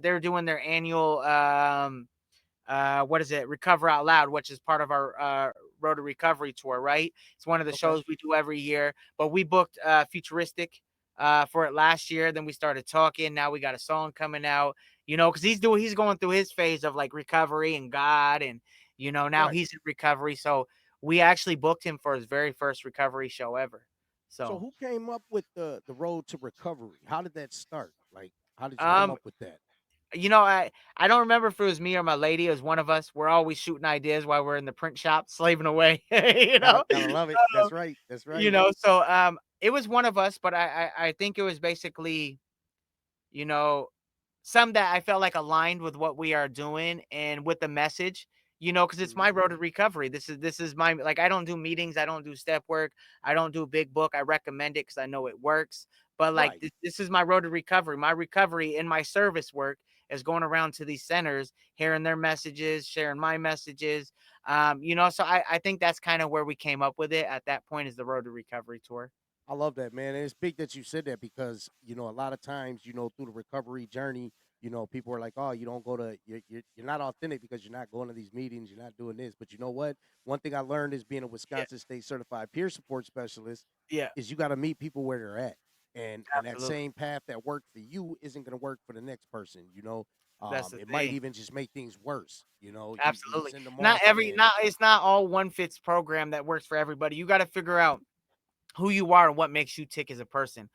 they're doing their annual what is it, Recover Out Loud, which is part of our Road to Recovery tour, right? It's one of the Okay. shows we do every year. But we booked Futuristic for it last year. Then we started talking. Now we got a song coming out, because he's going through his phase of like recovery and God, and now Right. he's in recovery. So we actually booked him for his very first recovery show ever. So So who came up with the road to recovery? How did that start? Like, how did you come um up with that? I don't remember if it was me or my lady. It was one of us. We're always shooting ideas while we're in the print shop, slaving away. you know, Gotta love it. That's right. That's right. So it was one of us, but I think it was basically, you know, some that I felt like aligned with what we are doing and with the message. Because it's my Mhm. road to recovery. This is my, like, I don't do meetings, I don't do step work, I don't do big book. I recommend it because I know it works. But like Right. this is my road to recovery. My recovery in my service work is going around to these centers, hearing their messages, sharing my messages. So I think that's kind of where we came up with it at that point, is the road to recovery tour. I love that, man. And it's big that you said that because, a lot of times, through the recovery journey, people are like, oh, you don't go to, you're not authentic because you're not going to these meetings, you're not doing this. But you know what? One thing I learned is being a Yeah, Wisconsin State certified peer support specialist yeah, is you got to meet people where they're at. And that absolutely. same path that worked for you isn't going to work for the next person. That's the It might thing. even just make things worse. You Absolutely. send them Not off every and not It's not all one fits program that works for everybody. You got to figure out who you are and what makes you tick as a person.